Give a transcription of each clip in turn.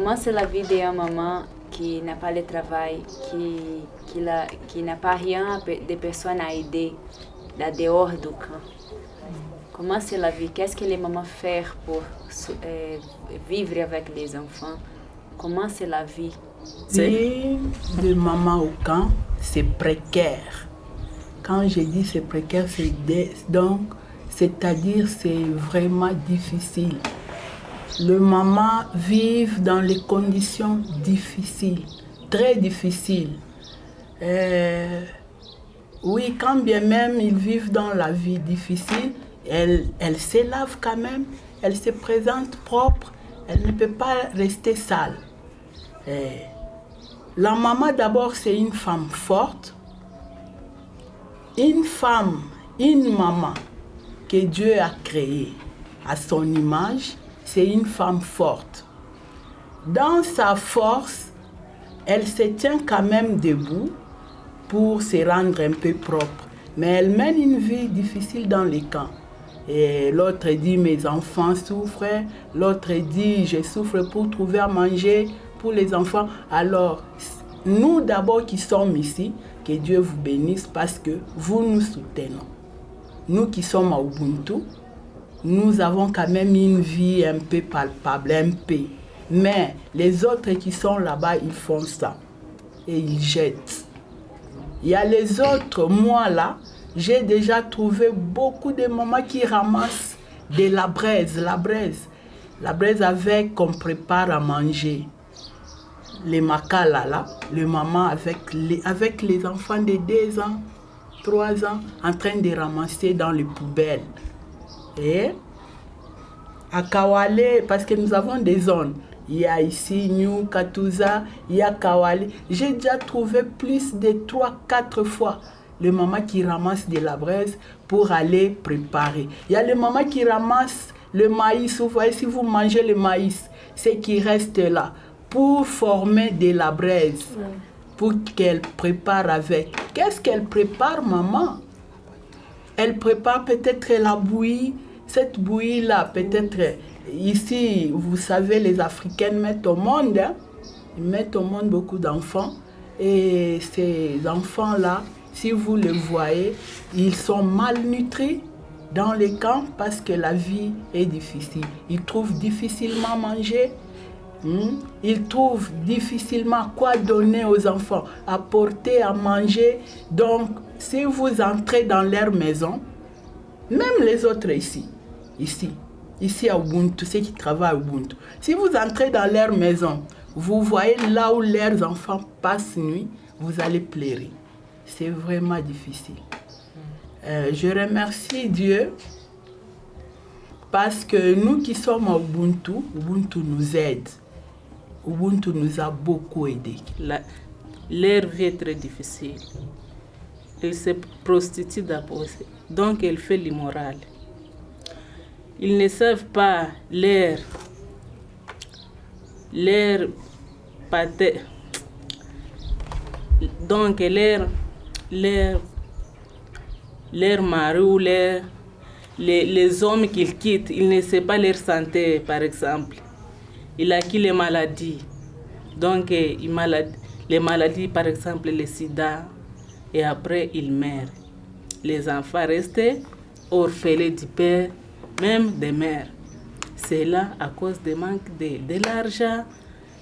Comment c'est la vie d'une maman qui n'a pas le travail, qui n'a pas rien de personnes à aider là dehors du camp? Comment c'est la vie? Qu'est-ce que les mamans font pour vivre avec les enfants? Comment c'est la vie? Vie de maman au camp, c'est précaire. Quand je dis c'est précaire, c'est-à-dire c'est vraiment difficile. Les mamans vivent dans les conditions difficiles, très difficiles. Oui, quand bien même ils vivent dans la vie difficile, elles se lavent quand même, elles se présentent propres, elles ne peuvent pas rester sales. La maman d'abord c'est une femme forte, une maman que Dieu a créée à son image, c'est une femme forte. Dans sa force, elle se tient quand même debout pour se rendre un peu propre. Mais elle mène une vie difficile dans les camps. Et l'autre dit, mes enfants souffrent. L'autre dit, je souffre pour trouver à manger pour les enfants. Alors, nous d'abord qui sommes ici, que Dieu vous bénisse parce que vous nous soutenez. Nous qui sommes à Ubuntu, nous avons quand même une vie un peu palpable, un peu. Mais les autres qui sont là-bas, ils font ça. Et ils jettent. Il y a les autres, moi là, j'ai déjà trouvé beaucoup de mamans qui ramassent de la braise. La braise avec qu'on prépare à manger. Les makala là, le maman avec les enfants de 2 ans, 3 ans, en train de ramasser dans les poubelles. Et à Kawale, parce que nous avons des zones, il y a ici New Katuza, il y a Kawale. J'ai déjà trouvé plus de 3-4 fois les mamans qui ramassent de la braise pour aller préparer. Il y a les mamans qui ramassent le maïs. Vous voyez, si vous mangez le maïs, c'est qui reste là pour former de la braise, pour qu'elle prépare avec. Qu'est-ce qu'elle prépare, maman? Elle prépare peut-être la bouillie. Cette bouillie-là, peut-être, ici, vous savez, les Africaines mettent au monde, hein? Ils mettent au monde beaucoup d'enfants. Et ces enfants-là, si vous les voyez, ils sont malnutris dans les camps parce que la vie est difficile. Ils trouvent difficilement à manger. Ils trouvent difficilement quoi donner aux enfants, apporter à manger. Donc, si vous entrez dans leur maison, même les autres ici à Ubuntu, ceux qui travaillent à Ubuntu, si vous entrez dans leur maison, vous voyez là où leurs enfants passent nuit, vous allez pleurer. C'est vraiment difficile. Je remercie Dieu parce que nous qui sommes à Ubuntu, Ubuntu nous aide. Ubuntu nous a beaucoup aidés. Leur vie est très difficile. Elle se prostitue d'abord, donc elle fait l'immoral. Ils ne savent pas leur pater. Donc leur mari ou les hommes qu'ils quittent, ils ne savent pas leur santé, par exemple. Il a qui les maladies. Donc les maladies, par exemple le sida, et après il meurt. Les enfants restent orphelins du père, même des mères. C'est là à cause du manque de l'argent,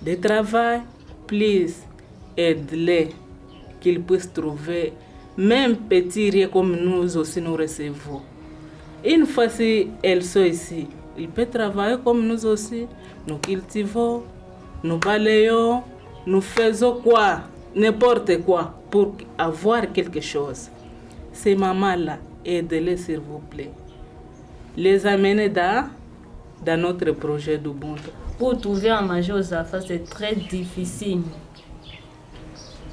de travail. Please, aide-les, qu'ils puissent trouver, même petit rien comme nous aussi nous recevons. Une fois si elles sont ici, ils peuvent travailler comme nous aussi. Nous cultivons, nous balayons, nous faisons quoi, n'importe quoi, pour avoir quelque chose. Ces mamans-là, aidez-les s'il vous plaît. Les amener dans notre projet d'Ubuntu. Pour trouver à manger aux enfants, c'est très difficile.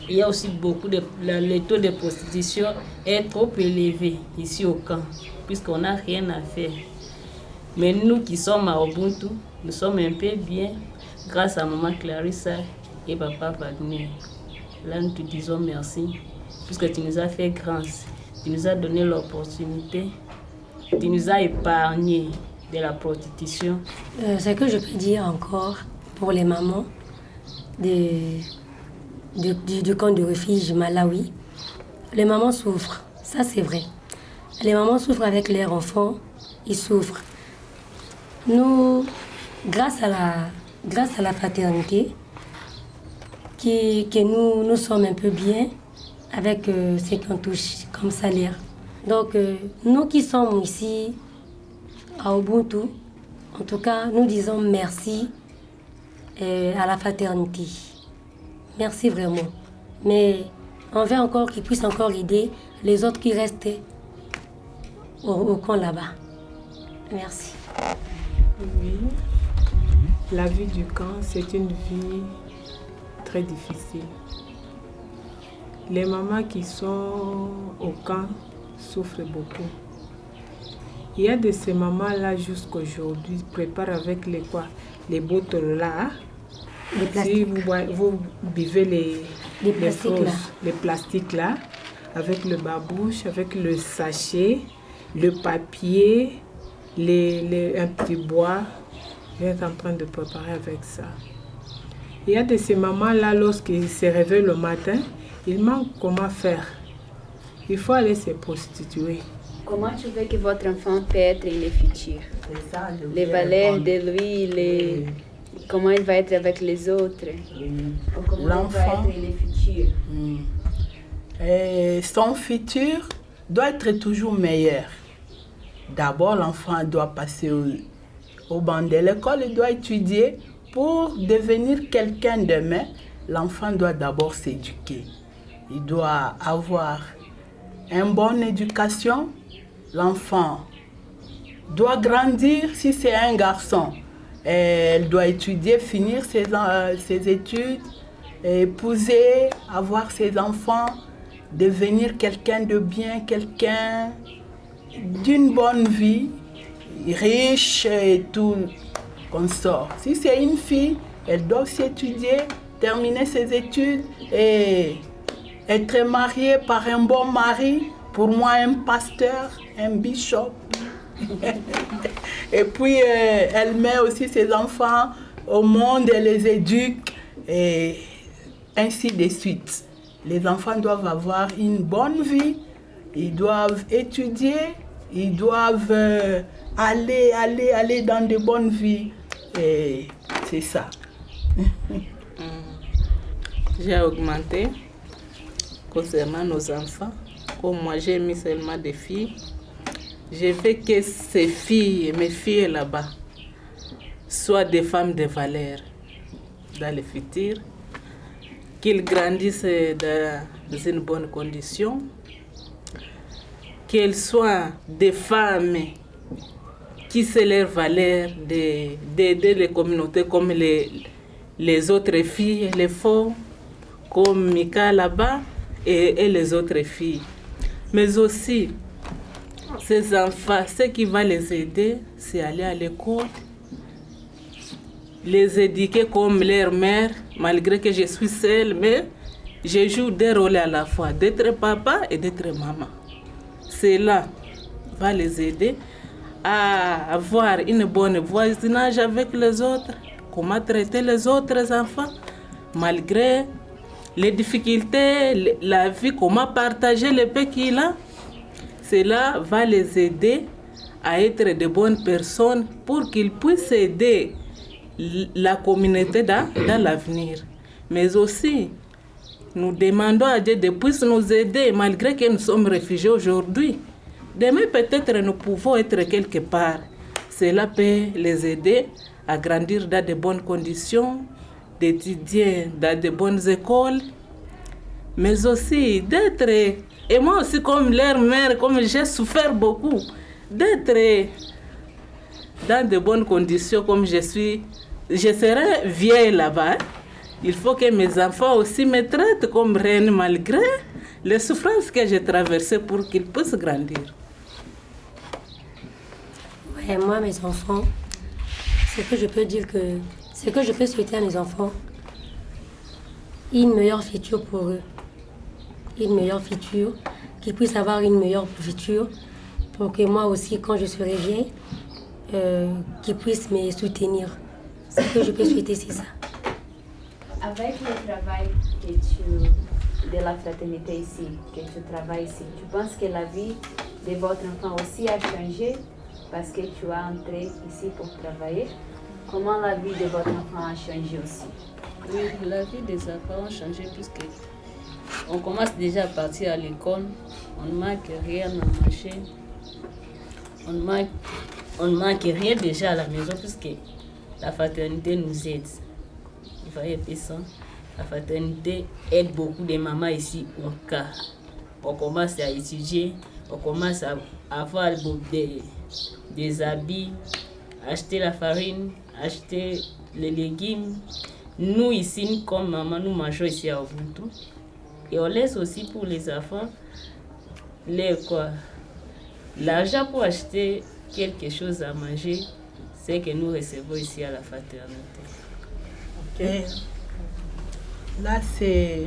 Il y a aussi le taux de prostitution est trop élevé ici au camp, puisqu'on n'a rien à faire. Mais nous qui sommes à Ubuntu, nous sommes un peu bien grâce à maman Clarissa et papa Wagner. Là, nous te disons merci, puisque tu nous as fait grâce, tu nous as donné l'opportunité, tu nous as épargné de la prostitution. Ce que je peux dire encore pour les mamans, du camp de refuge Malawi, les mamans souffrent, ça c'est vrai. Les mamans souffrent avec leurs enfants, ils souffrent. Nous, grâce à la fraternité, que nous sommes un peu bien avec ce qu'on touche comme salaire. Donc, nous qui sommes ici à Ubuntu, en tout cas, nous disons merci à la fraternité. Merci vraiment. Mais on veut encore qu'ils puissent encore aider les autres qui restent au camp là-bas. Merci. Oui, la vie du camp, c'est une vie très difficile. Les mamans qui sont au camp souffrent beaucoup. Il y a de ces mamans-là jusqu'aujourd'hui préparent avec les bottles là. Si vous buvez les plastiques là, avec le babouche, avec le sachet, le papier, un petit bois, vous êtes en train de préparer avec ça. Il y a de ces mamans-là, lorsqu'ils se réveillent le matin, ils manquent comment faire. Il faut aller se prostituer. Comment tu veux que votre enfant peut-être le futur? Les valeurs de lui, comment il va être avec les autres? Comment L'enfant, il va être le futur? Son futur doit être toujours meilleur. D'abord, l'enfant doit passer au banc de l'école, il doit étudier. Pour devenir quelqu'un demain, l'enfant doit d'abord s'éduquer. Il doit avoir une bonne éducation. L'enfant doit grandir si c'est un garçon. Elle doit étudier, finir ses études, épouser, avoir ses enfants, devenir quelqu'un de bien, quelqu'un d'une bonne vie, riche et tout consort. Si c'est une fille, elle doit s'étudier, terminer ses études et être mariée par un bon mari, pour moi un pasteur, un bishop. Et puis elle met aussi ses enfants au monde, elle les éduque et ainsi de suite. Les enfants doivent avoir une bonne vie, ils doivent étudier, ils doivent aller dans de bonnes vies. Et c'est ça. J'ai augmenté concernant nos enfants. Comme moi, j'ai mis seulement des filles. Je veux que ces filles, mes filles là-bas, soient des femmes de valeur dans le futur, qu'ils grandissent dans une bonne condition, qu'elles soient des femmes qui c'est leur valeur d'aider les communautés comme les autres filles, les filles, comme Mika là-bas et les autres filles. Mais aussi, ces enfants, ce qui va les aider, c'est aller à l'école, les éduquer comme leur mère, malgré que je suis seule, mais je joue deux rôles à la fois, d'être papa et d'être maman. Cela va les aider à avoir une bonne voisinage avec les autres, comment traiter les autres enfants, malgré les difficultés, la vie, comment partager le peu qu'il a. Cela va les aider à être de bonnes personnes pour qu'ils puissent aider la communauté dans l'avenir. Mais aussi, nous demandons à Dieu de puisse nous aider malgré que nous sommes réfugiés aujourd'hui. Demain, peut-être, nous pouvons être quelque part. Cela peut les aider à grandir dans de bonnes conditions, d'étudier dans de bonnes écoles, mais aussi d'être, et moi aussi comme leur mère, comme j'ai souffert beaucoup, d'être dans de bonnes conditions comme je serai vieille là-bas. Il faut que mes enfants aussi me traitent comme reine malgré les souffrances que j'ai traversées pour qu'ils puissent grandir. Ouais, moi, mes enfants, ce que je peux souhaiter à mes enfants, une meilleure future pour eux. Une meilleure future, qu'ils puissent avoir une meilleure future pour que moi aussi, quand je serai vieille, qu'ils puissent me soutenir. Ce que je peux souhaiter, c'est ça. À avec le travail de la fraternité ici, que tu travailles ici, tu penses que la vie de votre enfant aussi a changé parce que tu as entré ici pour travailler? Comment la vie de votre enfant a changé aussi? Oui, la vie des enfants a changé puisque on commence déjà à partir à l'école, on ne manque rien à manger, on ne manque rien déjà à la maison puisque la fraternité nous aide. Vous voyez ça? La fraternité aide beaucoup de mamans ici au cas. On commence à étudier, on commence à avoir des habits, acheter la farine, acheter les légumes. Nous ici, comme maman, nous mangeons ici à Ubuntu. Et on laisse aussi pour les enfants l'argent pour acheter quelque chose à manger, c'est que nous recevons ici à la fraternité. Okay. Là, c'est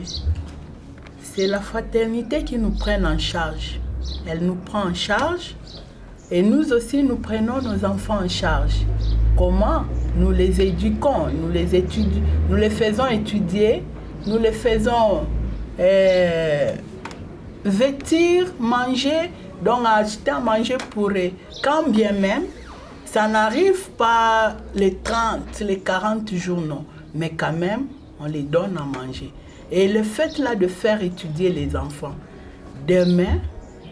la fraternité qui nous prend en charge. Elle nous prend en charge et nous aussi, nous prenons nos enfants en charge. Comment? Nous les éduquons, nous les faisons étudier, nous les faisons vêtir, manger, donc acheter à manger pour eux. Quand bien même, ça n'arrive pas les 30, les 40 jours, non. Mais quand même, on les donne à manger. Et le fait là de faire étudier les enfants, demain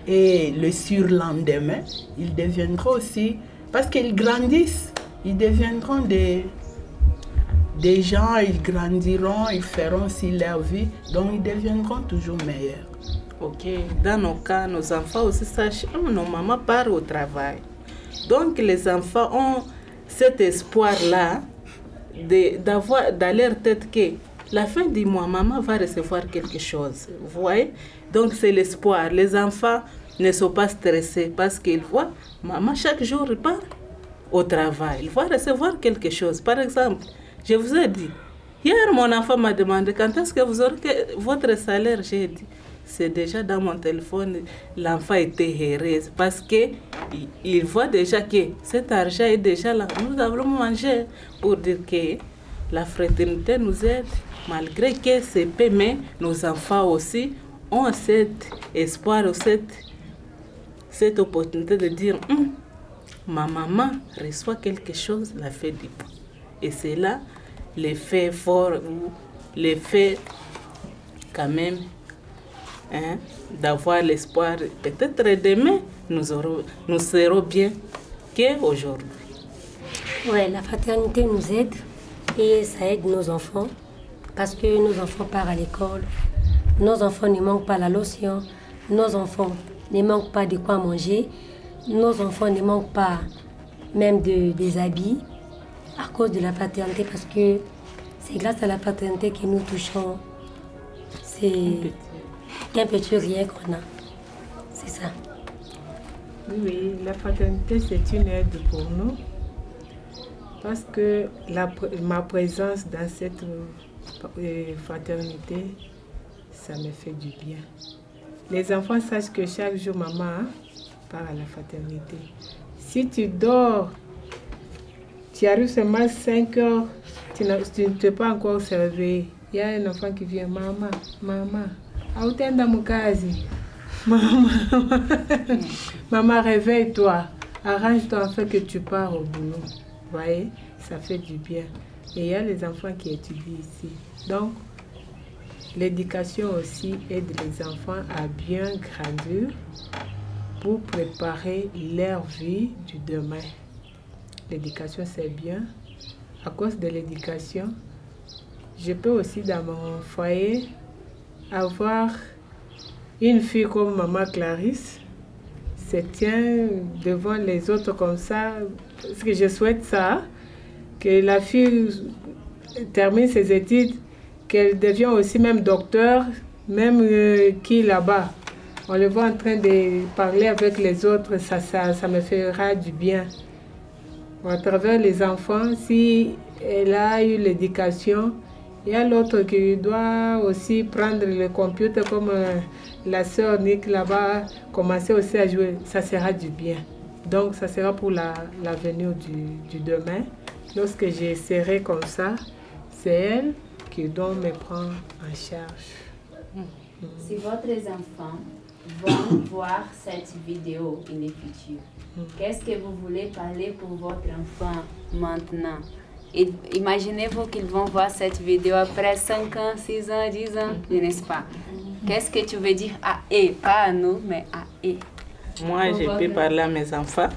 et le surlendemain, ils deviendront aussi, parce qu'ils grandissent, ils deviendront des gens, ils grandiront, ils feront aussi leur vie, donc ils deviendront toujours meilleurs. Ok, dans nos cas, nos enfants aussi sachent, nos mamans partent au travail. Donc les enfants ont cet espoir-là dans leur tête que la fin du mois, maman va recevoir quelque chose. Vous voyez? Donc c'est l'espoir. Les enfants ne sont pas stressés parce qu'ils voient maman chaque jour part au travail. Il va recevoir quelque chose. Par exemple, je vous ai dit, hier mon enfant m'a demandé quand est-ce que vous aurez votre salaire. J'ai dit, c'est déjà dans mon téléphone. L'enfant était heureux parce qu'il voit déjà que cet argent est déjà là. Nous avons mangé pour dire que la fraternité nous aide. Malgré que c'est peu, mais nos enfants aussi ont cet espoir, cette opportunité de dire ma maman reçoit quelque chose, la fait du bon. Et c'est là l'effet fort, l'effet quand même d'avoir l'espoir. Peut-être demain, nous serons bien qu'aujourd'hui. Oui, la fraternité nous aide et ça aide nos enfants parce que nos enfants partent à l'école. Nos enfants ne manquent pas la lotion. Nos enfants ne manquent pas de quoi manger. Nos enfants ne manquent pas même des habits à cause de la fraternité parce que c'est grâce à la fraternité que nous touchons. C'est un petit rien qu'on a. C'est ça. Oui, la fraternité, c'est une aide pour nous parce que ma présence dans cette fraternité, ça me fait du bien. Les enfants sachent que chaque jour, maman part à la fraternité. Si tu dors, tu arrives seulement à 5 heures, tu ne t'es pas encore réveillé. Il y a un enfant qui vient, maman, autenda mukazi. Maman, réveille-toi, arrange-toi afin que tu pars au boulot. Vous voyez, ça fait du bien. Et il y a les enfants qui étudient ici. Donc, l'éducation aussi aide les enfants à bien grandir pour préparer leur vie du demain. L'éducation, c'est bien. À cause de l'éducation, je peux aussi dans mon foyer avoir une fille comme maman Clarisse se tient devant les autres comme ça, parce que je souhaite ça, que la fille termine ses études, qu'elle devienne aussi même docteur, même qui là-bas. On le voit en train de parler avec les autres, ça me fera du bien. À travers les enfants, si elle a eu l'éducation, il y a l'autre qui doit aussi prendre le computer comme la sœur Nick là-bas, commencer aussi à jouer, ça sera du bien. Donc ça sera pour l'avenir du demain. Lorsque je serai comme ça, c'est elle qui doit me prendre en charge. Si votre enfant vont voir cette vidéo in the future, qu'est-ce que vous voulez parler pour votre enfant maintenant? Imaginez-vous qu'ils vont voir cette vidéo après 5 ans, 6 ans, 10 ans, n'est-ce pas? Qu'est-ce que tu veux dire à eux? Pas à nous, mais à eux. Moi, je peux parler à mes enfants.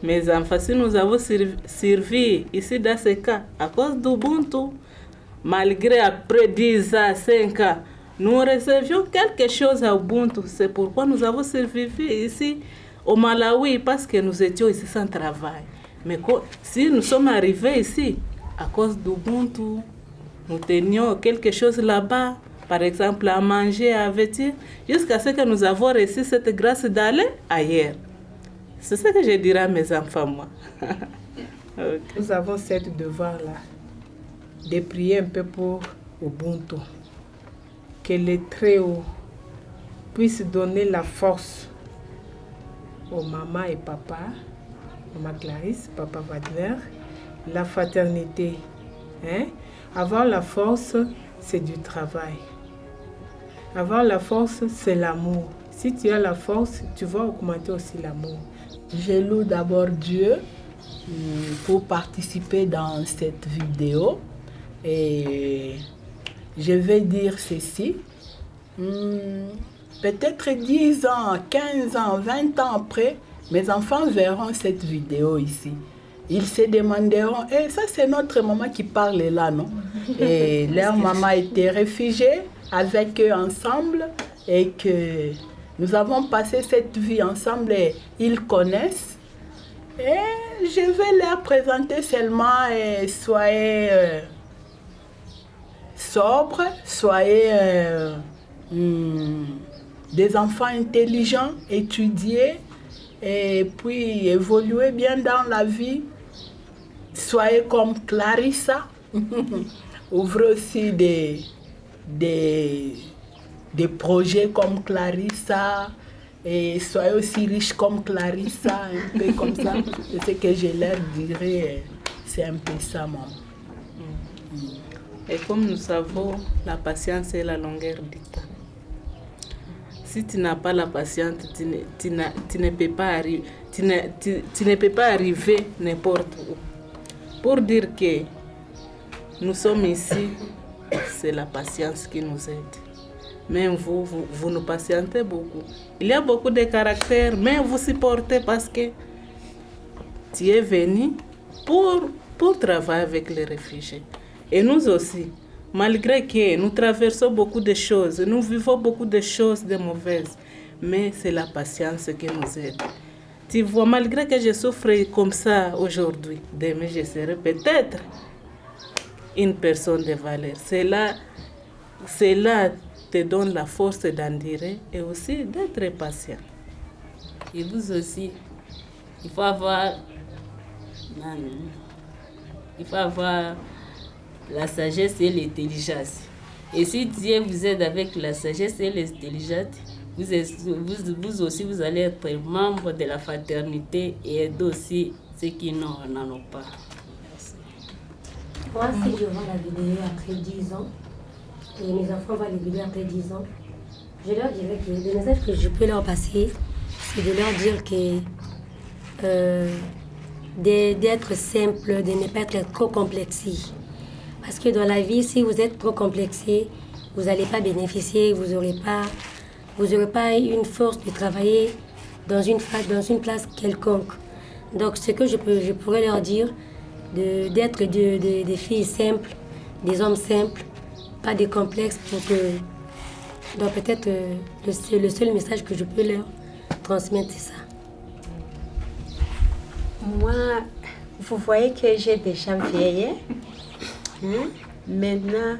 Mes enfants, si nous avons servi ici dans ce cas, à cause d'Ubuntu, malgré après 10 ans, 5 ans, nous recevions quelque chose à Ubuntu. C'est pourquoi nous avons survécu ici au Malawi, parce que nous étions ici sans travail. Mais si nous sommes arrivés ici, à cause d'Ubuntu, nous tenions quelque chose là-bas, par exemple à manger, à vêtir, jusqu'à ce que nous avons reçu cette grâce d'aller ailleurs. C'est ce que je dirais à mes enfants, moi. Okay. Nous avons cette devoir-là, de prier un peu pour Ubuntu. Que les Très-Hauts puissent donner la force aux mamans et papas, maman Clarisse, papa Wagner, la fraternité. Avoir la force, c'est du travail. Avoir la force, c'est l'amour. Si tu as la force, tu vas augmenter aussi l'amour. Je loue d'abord Dieu pour participer dans cette vidéo. Et je vais dire ceci. Peut-être 10 ans, 15 ans, 20 ans après, mes enfants verront cette vidéo ici. Ils se demanderont, ça c'est notre maman qui parle là, non? Et leur maman était réfugiée avec eux ensemble et que nous avons passé cette vie ensemble et ils connaissent. Et je vais leur présenter seulement, soyez sobres, soyez des enfants intelligents, étudiez et puis évoluez bien dans la vie. Soyez comme Clarissa. Ouvrez aussi des projets comme Clarissa et soyez aussi riches comme Clarissa, un peu comme ça. C'est ce que je leur dirais, c'est un peu ça, maman. Et comme nous savons, la patience est la longueur du temps. Si tu n'as pas la patience, tu ne peux pas arriver n'importe où. Pour dire que nous sommes ici, c'est la patience qui nous aide. Même vous nous patientez beaucoup. Il y a beaucoup de caractères, mais vous supportez parce que tu es venu pour travailler avec les réfugiés. Et nous aussi, malgré que nous traversons beaucoup de choses, nous vivons beaucoup de choses de mauvaises, mais c'est la patience qui nous aide. Tu vois, malgré que je souffre comme ça aujourd'hui, demain je serai peut-être une personne de valeur. Cela te donne la force d'endurer et aussi d'être patient. Et vous aussi, il faut avoir la sagesse et l'intelligence. Et si Dieu vous aide avec la sagesse et l'intelligence, vous aussi, vous allez être membre de la fraternité et aider aussi ceux qui n'en ont pas. Merci. Moi, si je vois la vidéo après 10 ans, et mes enfants voient les vidéos après 10 ans, je leur dirais que le message que je peux leur passer, c'est de leur dire que d'être simple, de ne pas être trop complexé. Parce que dans la vie, si vous êtes trop complexé, vous n'allez pas bénéficier, vous n'aurez pas une force de travailler dans une place quelconque. Donc, ce que je pourrais leur dire, d'être des filles simples, des hommes simples, pas de complexes pour que... Donc, peut-être le seul message que je peux leur transmettre, c'est ça. Moi, vous voyez que j'ai déjà vieilli. Maintenant,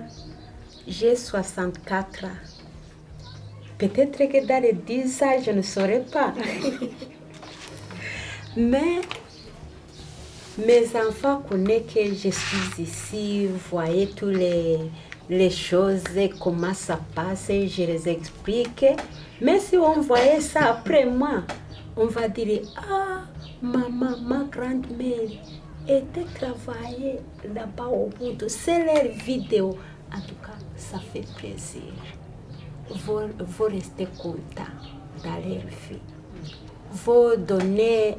j'ai 64 ans. Peut-être que dans les 10 ans, je ne saurais pas. Mais mes enfants connaissent que je suis ici, vous voyez toutes les choses, comment ça passe, je les explique. Mais si on voyait ça après moi, on va dire, ah, maman, ma grand-mère, été travailler là-bas au bout de c'est leur vidéo. En tout cas, ça fait plaisir. Vous restez content dans leur vie. Vous donnez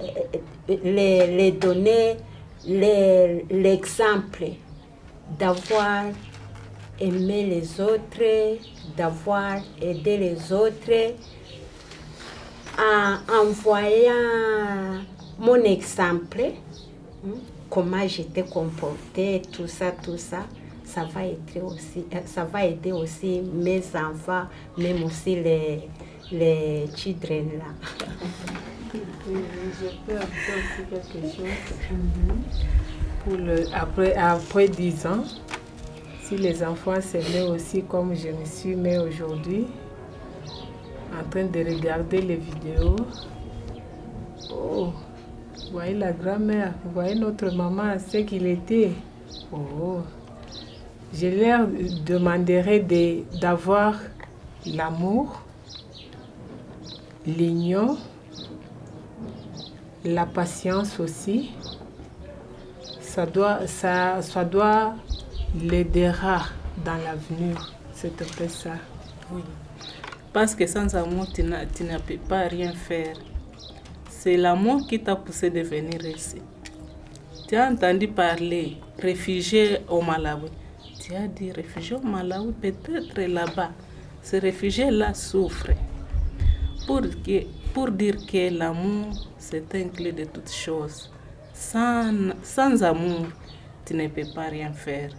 l'exemple d'avoir aimé les autres, d'avoir aidé les autres, en voyant mon exemple, comment j'étais comportée, tout ça, ça va aider aussi mes enfants, même aussi les children là. Je peux ajouter aussi quelque chose. Après 10 ans, si les enfants s'aimaient aussi comme je me suis mis aujourd'hui, en train de regarder les vidéos, oh, vous voyez la grand-mère, vous voyez notre maman, ce qu'il était. Oh, je leur demanderai d'avoir l'amour, l'union, la patience aussi. Ça doit l'aidera dans l'avenir. C'est un peu ça. Oui. Parce que sans amour, tu ne peux pas rien faire. C'est l'amour qui t'a poussé de venir ici. Tu as entendu parler réfugiés au Malawi. Tu as dit réfugiés au Malawi, peut-être là-bas. Ces réfugiés-là souffrent. Pour dire que l'amour, c'est un clé de toutes choses. Sans amour, tu ne peux pas rien faire.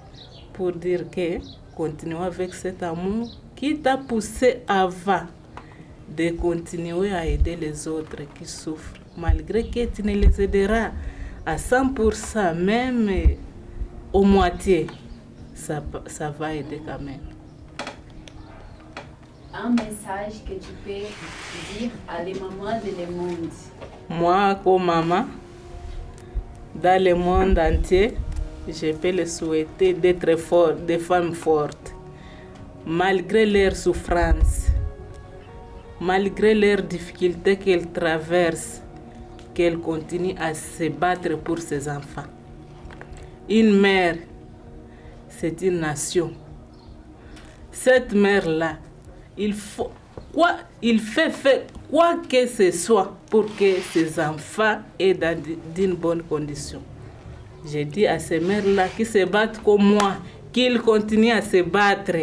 Pour dire que continue avec cet amour qui t'a poussé avant de continuer à aider les autres qui souffrent. Malgré que tu ne les aideras à 100%, même au moitié, ça va aider quand même. Un message que tu peux dire à les mamans de le monde. Moi, comme maman, dans le monde entier, je peux le souhaiter d'être fort, des femmes fortes, malgré leurs souffrances, malgré leurs difficultés qu'elles traversent, qu'elles continuent à se battre pour ses enfants. Une mère, c'est une nation. Cette mère-là, il fait quoi que ce soit pour que ses enfants aient dans d'une bonne condition. Je dis à ces mères-là qui se battent comme moi, qu'ils continuent à se battre,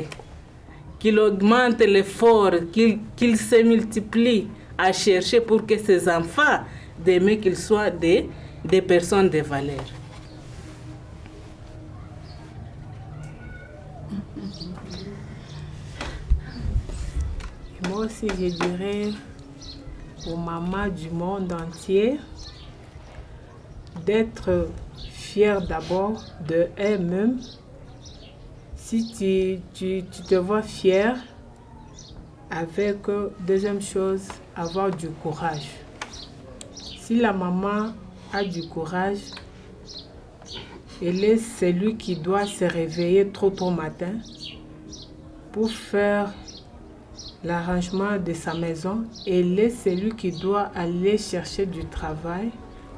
qu'ils augmentent l'effort, qu'ils se multiplient à chercher pour que ces enfants, demain qu'ils soient des personnes de valeur. Moi aussi, je dirais aux mamans du monde entier d'être fières d'abord d'elles-mêmes. Si tu te vois fière, avec deuxième chose, avoir du courage. Si la maman a du courage, elle est celui qui doit se réveiller trop tôt matin pour faire l'arrangement de sa maison. Elle est celui qui doit aller chercher du travail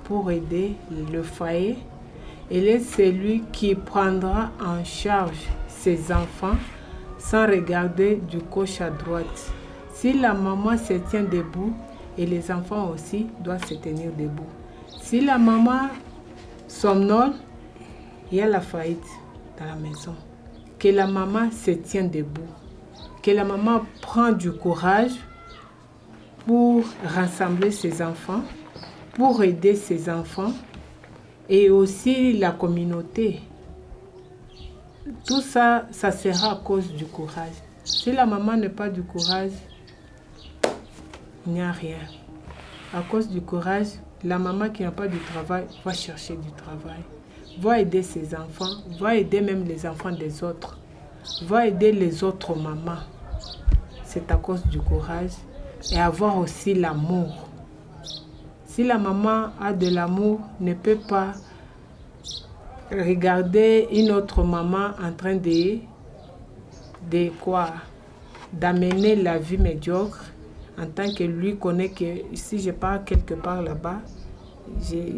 pour aider le foyer. Elle est celui qui prendra en charge ses enfants sans regarder du gauche à droite. Si la maman se tient debout, et les enfants aussi doivent se tenir debout. Si la maman somnole, il y a la faillite dans la maison. Que la maman se tienne debout. Que la maman prend du courage pour rassembler ses enfants, pour aider ses enfants et aussi la communauté. Tout ça, ça sera à cause du courage. Si la maman n'a pas du courage, il n'y a rien. À cause du courage, la maman qui n'a pas du travail va chercher du travail, va aider ses enfants, va aider même les enfants des autres, va aider les autres mamans. C'est à cause du courage et avoir aussi l'amour. Si la maman a de l'amour, ne peut pas regarder une autre maman en train d'amener la vie médiocre, en tant que lui connaît que si je pars quelque part là-bas, je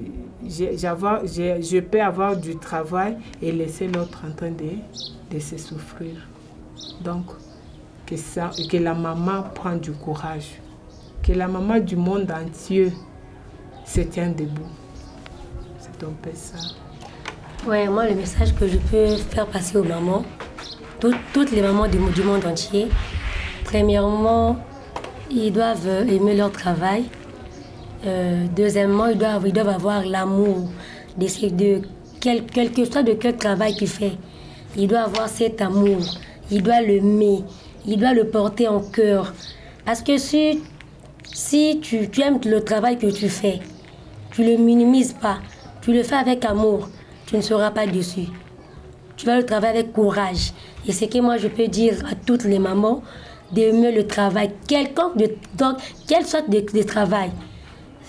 peux avoir du travail et laisser l'autre en train de se souffrir. Donc, que la maman prenne du courage. Que la maman du monde entier se tienne debout. C'est un peu ça. Ouais, moi, le message que je peux faire passer aux mamans, toutes les mamans du monde entier, premièrement, ils doivent aimer leur travail. Deuxièmement, ils doivent avoir l'amour de quel que soit de quel travail qu'il fait. Il doit avoir cet amour, il doit l'aimer, il doit le porter en cœur. Parce que si tu aimes le travail que tu fais, tu ne le minimises pas, tu le fais avec amour, tu ne seras pas déçu. Tu vas le travailler avec courage. Et c'est que moi je peux dire à toutes les mamans d'aimer le travail, quelle sorte de travail.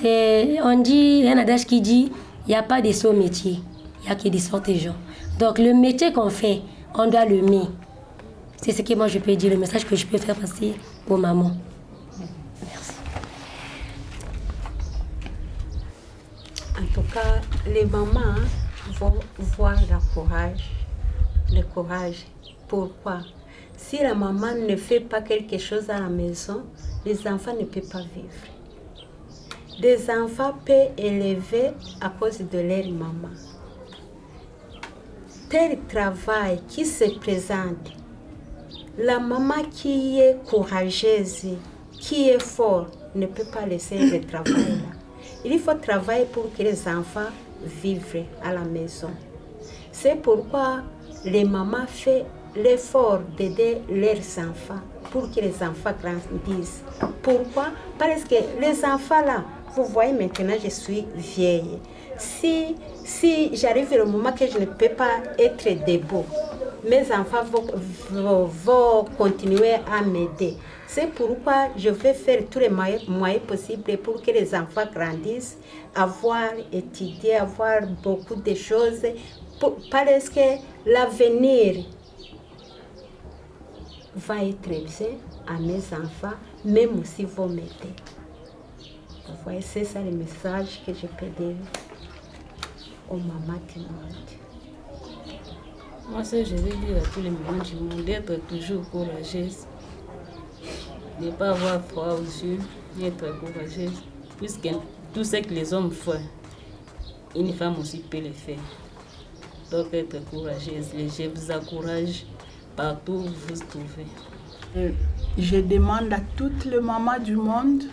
On dit, il y a un adage qui dit, il n'y a pas de sot métier, il n'y a que des sortes de gens. Donc le métier qu'on fait, on doit l'aimer. C'est ce que moi je peux dire, le message que je peux faire passer aux mamans. Merci. En tout cas, les mamans vont voir le courage. Pourquoi? Si la maman ne fait pas quelque chose à la maison, les enfants ne peuvent pas vivre. Des enfants peuvent élever à cause de leur maman. Tel travail qui se présente, la maman qui est courageuse, qui est forte, ne peut pas laisser le travail là. Il faut travailler pour que les enfants vivent à la maison. C'est pourquoi les mamans font l'effort d'aider leurs enfants pour que les enfants grandissent. Pourquoi? Parce que les enfants là, vous voyez maintenant, je suis vieille. Si j'arrive au moment que je ne peux pas être debout, mes enfants vont continuer à m'aider. C'est pourquoi je vais faire tous les moyens possibles pour que les enfants grandissent, avoir étudié, avoir beaucoup de choses, parce que l'avenir va être bien à mes enfants, même aussi vont m'aider. Vous voyez, c'est ça le message que je peux dire aux mamans du monde. Moi, ce que je vais dire à tous les mamans du monde, d'être toujours courageuse, ne pas avoir froid aux yeux, être courageuse, puisque tout ce que les hommes font, une femme aussi peut le faire. Donc, être courageuse, je vous encourage partout où vous vous trouvez. Je demande à toutes les mamans du monde,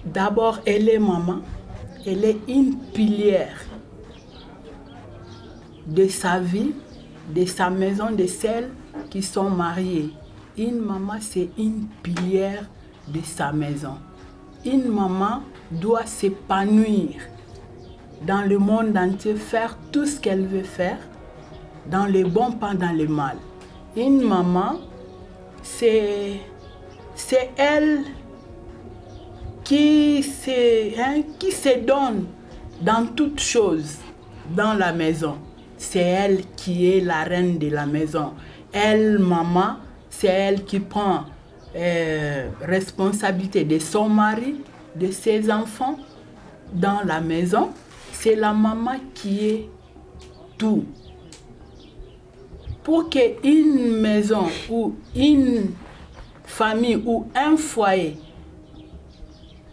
d'abord, elle est maman, elle est une pilière de sa vie, de sa maison, de celles qui sont mariées. Une maman, c'est une pilière de sa maison. Une maman doit s'épanouir dans le monde entier, faire tout ce qu'elle veut faire, dans le bon, pas dans le mal. Une maman, c'est elle qui se donne dans toutes choses dans la maison. C'est elle qui est la reine de la maison. Elle, maman, c'est elle qui prend responsabilité de son mari, de ses enfants dans la maison. C'est la maman qui est tout. Pour qu'une maison ou une famille ou un foyer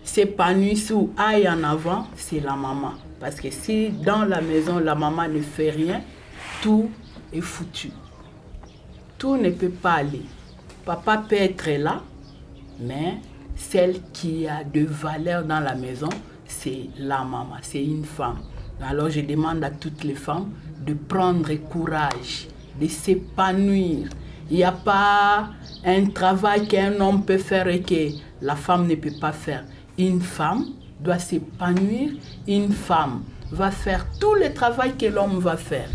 s'épanouisse ou aille en avant, c'est la maman. Parce que si dans la maison, la maman ne fait rien, tout est foutu. Tout ne peut pas aller. Papa peut être là, mais celle qui a de valeur dans la maison, c'est la maman, c'est une femme. Alors je demande à toutes les femmes de prendre courage, de s'épanouir. Il n'y a pas un travail qu'un homme peut faire et que la femme ne peut pas faire. Une femme doit s'épanouir, une femme va faire tout le travail que l'homme va faire.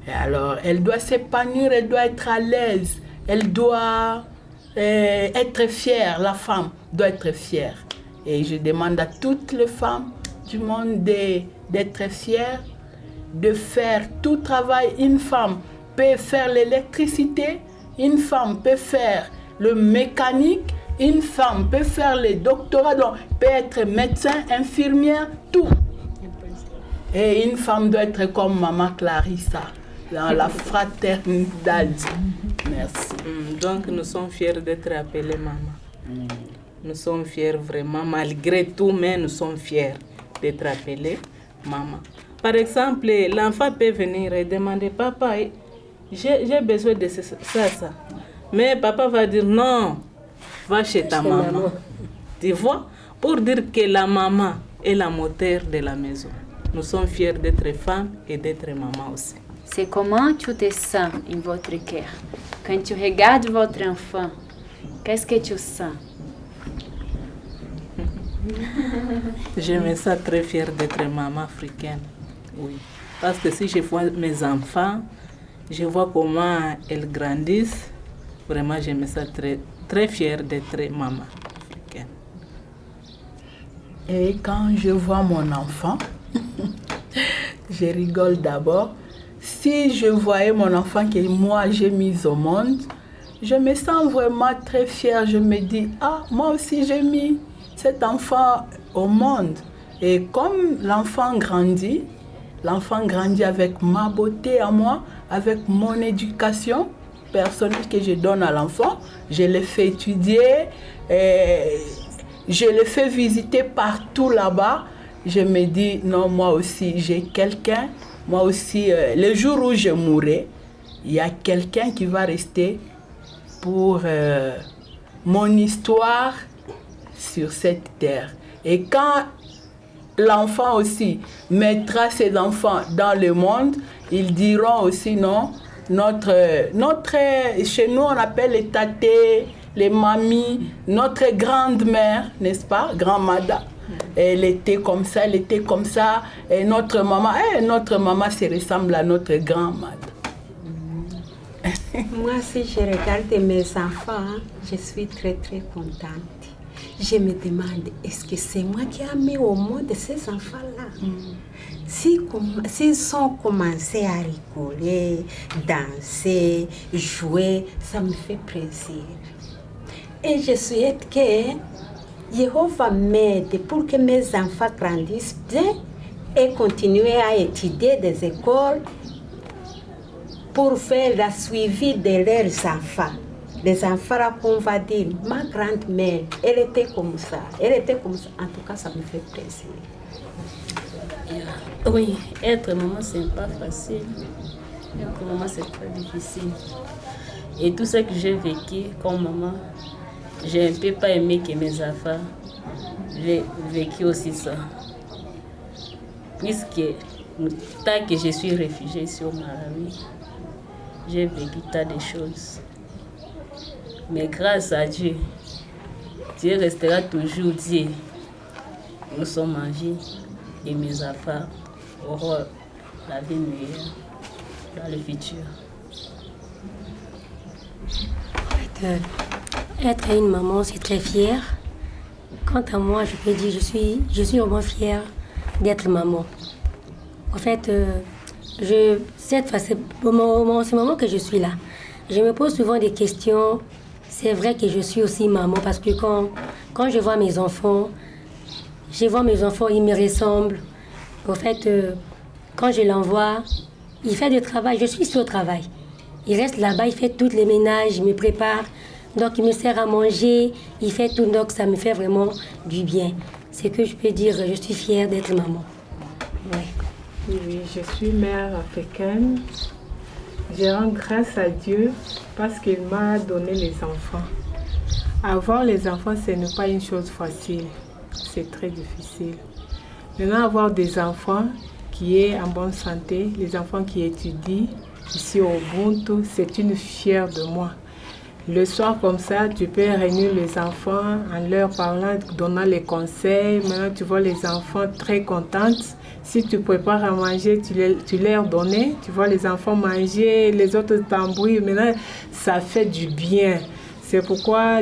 Et alors, elle doit s'épanouir, elle doit être à l'aise, elle doit être fière, la femme doit être fière. Et je demande à toutes les femmes du monde d'être fières, de faire tout travail. Une femme peut faire l'électricité, une femme peut faire le mécanique, Une femme peut faire le doctorat, donc peut être médecin, infirmière, tout. Et une femme doit être comme maman Clarissa, dans la fraternité. Merci. Donc nous sommes fiers d'être appelés maman. Nous sommes fiers vraiment, malgré tout, mais nous sommes fiers d'être appelés maman. Par exemple, l'enfant peut venir et demander, papa, j'ai besoin de ça. Mais papa va dire, non, va chez ta maman. Tu vois, pour dire que la maman est la moteur de la maison. Nous sommes fiers d'être femmes et d'être maman aussi. C'est comment tu te sens dans votre cœur? Quand tu regardes votre enfant, qu'est-ce que tu sens? Je me sens très fière d'être maman africaine. Oui. Parce que si je vois mes enfants, je vois comment elles grandissent. Vraiment, je me sens très, très fière d'être maman africaine. Et quand je vois mon enfant, je rigole d'abord. Si je voyais mon enfant que moi j'ai mis au monde, je me sens vraiment très fière. Je me dis, ah, moi aussi j'ai mis cet enfant au monde. Et comme l'enfant grandit avec ma beauté à moi, avec mon éducation personnelle que je donne à l'enfant. Je le fais étudier, je le fais visiter partout là-bas. Je me dis, non, moi aussi, j'ai quelqu'un. Moi aussi, le jour où je mourrai, il y a quelqu'un qui va rester pour mon histoire sur cette terre. Et quand l'enfant aussi mettra ses enfants dans le monde, ils diront aussi non. Chez nous, on appelle les tatés, les mamies, notre grande-mère, n'est-ce pas, grand-mada. Elle était comme ça, et notre maman se ressemble à notre grand-mère. Moi, si je regarde mes enfants, je suis très très contente. Je me demande, est-ce que c'est moi qui ai mis au monde ces enfants-là? S'ils ont commencé à rigoler, danser, jouer, ça me fait plaisir. Et je souhaite que Jéhovah m'aide pour que mes enfants grandissent bien et continuent à étudier des écoles pour faire le suivi de leurs enfants. Les enfants, qu'on va dire, ma grand-mère, elle était comme ça. En tout cas, ça me fait plaisir. Oui, être maman, c'est pas facile. Être maman, c'est très difficile. Et tout ce que j'ai vécu comme maman, je ne peux pas aimer que mes enfants j'ai vécu aussi ça. Puisque tant que je suis réfugiée ici au Malawi, j'ai vécu tant de choses. Mais grâce à Dieu, Dieu restera toujours Dieu. Nous sommes en vie et mes enfants auront la vie meilleure dans le futur. Être une maman, c'est très fier. Quant à moi, je peux dire, je suis vraiment fière d'être maman. En fait, c'est au moment que je suis là. Je me pose souvent des questions. C'est vrai que je suis aussi maman parce que quand je vois mes enfants, ils me ressemblent. En fait, quand je l'envoie, il fait du travail. Je suis ici au travail. Il reste là-bas, il fait tous les ménages, il me prépare. Donc, il me sert à manger, il fait tout. Donc, ça me fait vraiment du bien. C'est que je peux dire, je suis fière d'être maman. Ouais. Oui, je suis mère africaine. Je rends grâce à Dieu parce qu'il m'a donné les enfants. Avoir les enfants, ce n'est pas une chose facile. C'est très difficile. Maintenant, avoir des enfants qui sont en bonne santé, les enfants qui étudient ici au Ubuntu, c'est une fière de moi. Le soir, comme ça, tu peux réunir les enfants en leur parlant, donnant les conseils. Maintenant, tu vois les enfants très contents. Si tu prépares à manger, tu leur donnes. Tu vois les enfants manger, les autres t'embrouillent. Maintenant, ça fait du bien. C'est pourquoi,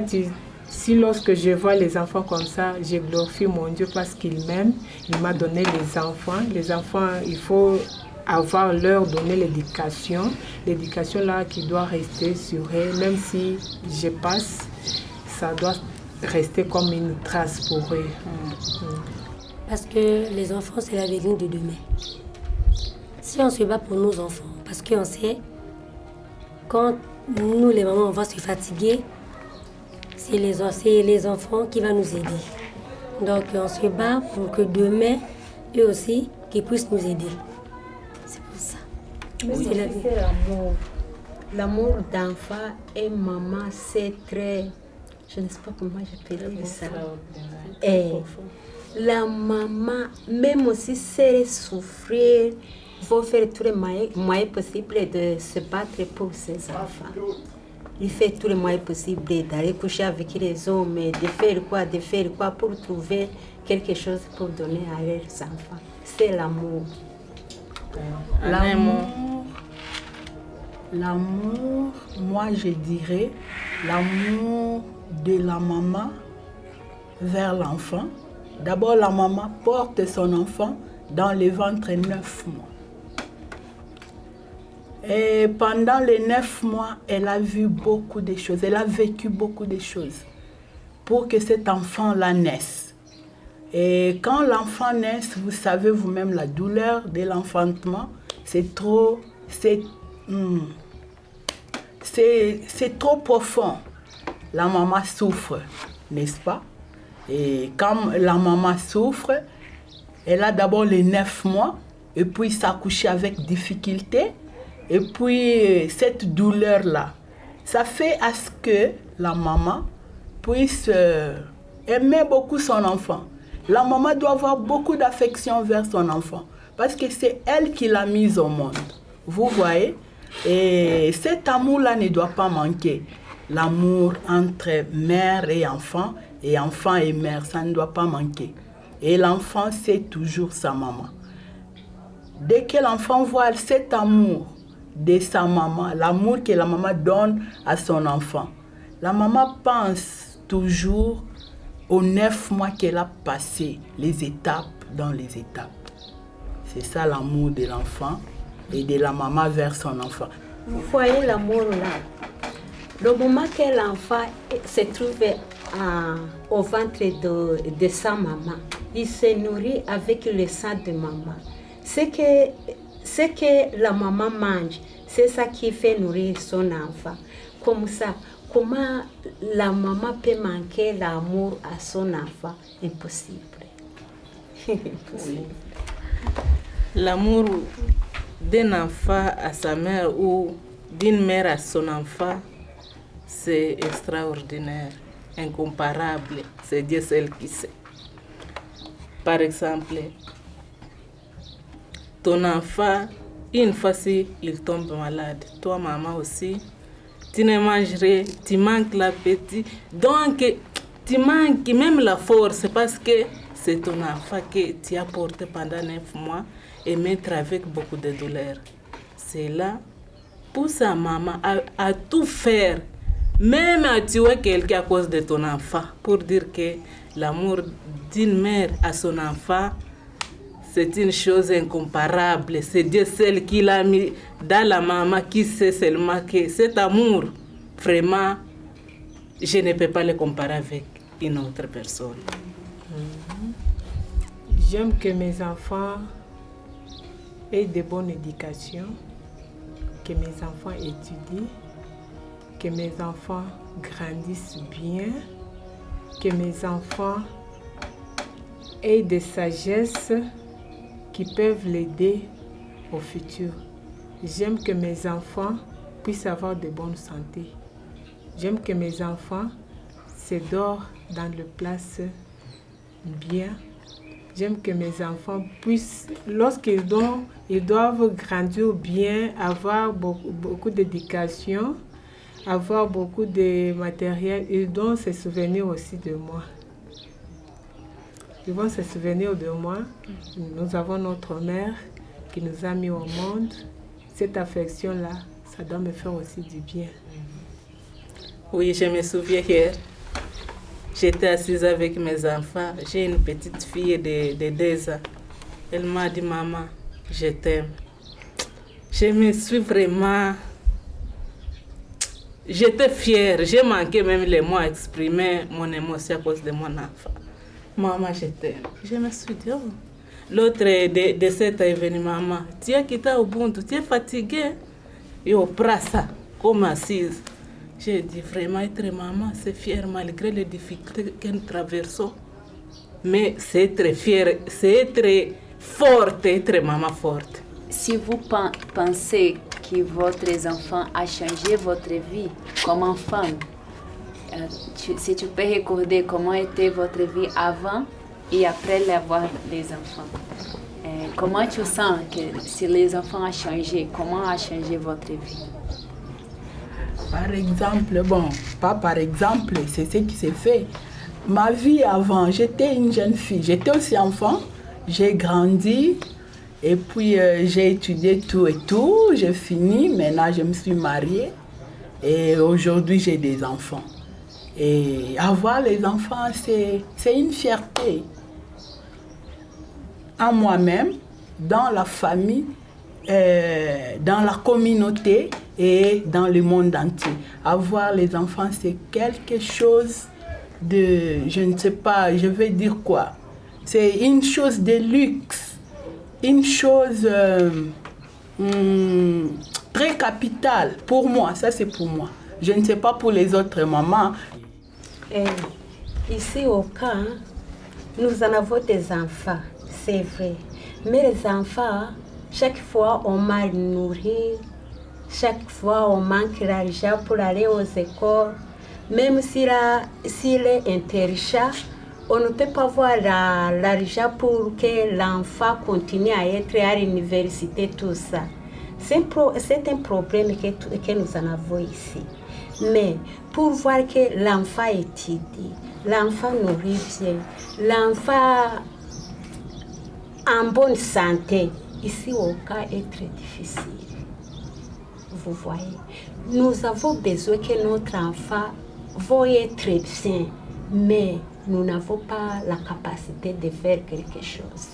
lorsque je vois les enfants comme ça, je glorifie mon Dieu parce qu'il m'aime. Il m'a donné les enfants. Les enfants, il faut leur donner l'éducation là qui doit rester sur eux, même si je passe, ça doit rester comme une trace pour eux. Parce que les enfants, c'est l'avenir de demain. Si on se bat pour nos enfants, parce qu'on sait, quand nous, les mamans, on va se fatiguer, c'est les enfants qui vont nous aider. Donc, on se bat pour que demain, eux aussi, qu'ils puissent nous aider. C'est pour ça. C'est l'amour. L'amour d'enfant et maman, c'est très... Je ne sais pas comment je peux dire ça. Et la maman, même aussi, c'est souffrir. Il faut faire tous les moyens possibles de se battre pour ses enfants. Il fait tous les moyens possibles d'aller coucher avec les hommes, de faire quoi pour trouver quelque chose pour donner à leurs enfants. C'est l'amour. L'amour, moi je dirais, l'amour de la maman vers l'enfant. D'abord, la maman porte son enfant dans le ventre 9 mois. Et pendant les 9 mois, elle a vu beaucoup de choses, elle a vécu beaucoup de choses pour que cet enfant-là naisse. Et quand l'enfant naît, vous savez vous-même la douleur de l'enfantement, c'est trop profond. La maman souffre, n'est-ce pas? Et quand la maman souffre, elle a d'abord les 9 mois, et puis s'accoucher avec difficulté. Et puis, cette douleur-là, ça fait à ce que la maman puisse aimer beaucoup son enfant. La maman doit avoir beaucoup d'affection vers son enfant parce que c'est elle qui l'a mise au monde. Vous voyez? Et cet amour-là ne doit pas manquer. L'amour entre mère et enfant et mère, ça ne doit pas manquer. Et l'enfant, c'est toujours sa maman. Dès que l'enfant voit cet amour de sa maman, l'amour que la maman donne à son enfant, la maman pense toujours aux 9 mois qu'elle a passé, les étapes dans les étapes. C'est ça l'amour de l'enfant et de la maman vers son enfant. Vous voyez l'amour là. Le moment que l'enfant se trouve au ventre de sa maman, il se nourrit avec le sang de maman. Ce que la maman mange, c'est ça qui fait nourrir son enfant. Comme ça, comment la maman peut manquer l'amour à son enfant? Impossible. Impossible. L'amour d'un enfant à sa mère ou d'une mère à son enfant, c'est extraordinaire, incomparable. C'est Dieu seul qui sait. Par exemple, ton enfant, une fois s'il tombe malade, toi maman aussi, tu ne mangerais, tu manques l'appétit. Donc, tu manques même la force parce que c'est ton enfant que tu as porté pendant 9 mois et mettre avec beaucoup de douleur. C'est là, pour sa maman, à tout faire, même à tuer quelqu'un à cause de ton enfant, pour dire que l'amour d'une mère à son enfant, c'est une chose incomparable. C'est Dieu seul qui l'a mis dans la maman, qui sait seulement que cet amour, vraiment, je ne peux pas le comparer avec une autre personne. J'aime que mes enfants aient de bonnes éducations, que mes enfants étudient, que mes enfants grandissent bien, que mes enfants aient des sagesses qui peuvent l'aider au futur. J'aime que mes enfants puissent avoir de bonne santé. J'aime que mes enfants se dorment dans le place bien. J'aime que mes enfants puissent, lorsqu'ils ils doivent grandir bien, avoir beaucoup d'éducation, avoir beaucoup de matériel, ils doivent se souvenir aussi de moi. Ils vont se souvenir de moi. Nous avons notre mère qui nous a mis au monde. Cette affection-là, ça doit me faire aussi du bien. Oui, je me souviens hier. J'étais assise avec mes enfants. J'ai une petite fille de 2 ans. Elle m'a dit, maman, je t'aime. Je me suis vraiment j'étais fière. J'ai manqué même les mots à exprimer mon émotion à cause de mon enfant. Maman, je t'aime. Je me suis dit, oh. L'autre de cet événement, maman, tu as quitté Ubuntu, tu es fatiguée. Et au ça, comme assise. J'ai dit vraiment être maman, c'est fier malgré les difficultés que nous traversons. Mais c'est être fier, c'est être forte, être maman forte. Si vous pensez que votre enfant a changé votre vie comme enfant, si tu peux recorder comment était votre vie avant et après l'avoir des enfants, comment tu sens que si les enfants ont changé, comment a changé votre vie? Par exemple, bon, pas par exemple, c'est ce qui s'est fait. Ma vie avant, j'étais une jeune fille, j'étais aussi enfant, j'ai grandi et puis j'ai étudié tout et tout, j'ai fini, maintenant je me suis mariée et aujourd'hui j'ai des enfants. Et avoir les enfants, c'est une fierté. À moi-même, dans la famille, dans la communauté et dans le monde entier. Avoir les enfants, c'est quelque chose de, je ne sais pas, je vais dire quoi. C'est une chose de luxe, une chose très capitale pour moi, ça c'est pour moi. Je ne sais pas pour les autres mamans. Ici au camp, nous en avons des enfants, c'est vrai. Mais les enfants, chaque fois on mal nourrit, chaque fois on manque d'argent pour aller aux écoles. Même s'il est intelligent, on ne peut pas avoir l'argent pour que l'enfant continue à être à l'université, tout ça. C'est un problème que nous en avons ici. Mais pour voir que l'enfant étudie, l'enfant nourrit bien, l'enfant en bonne santé, ici au cas est très difficile. Vous voyez, nous avons besoin que notre enfant va être bien, mais nous n'avons pas la capacité de faire quelque chose.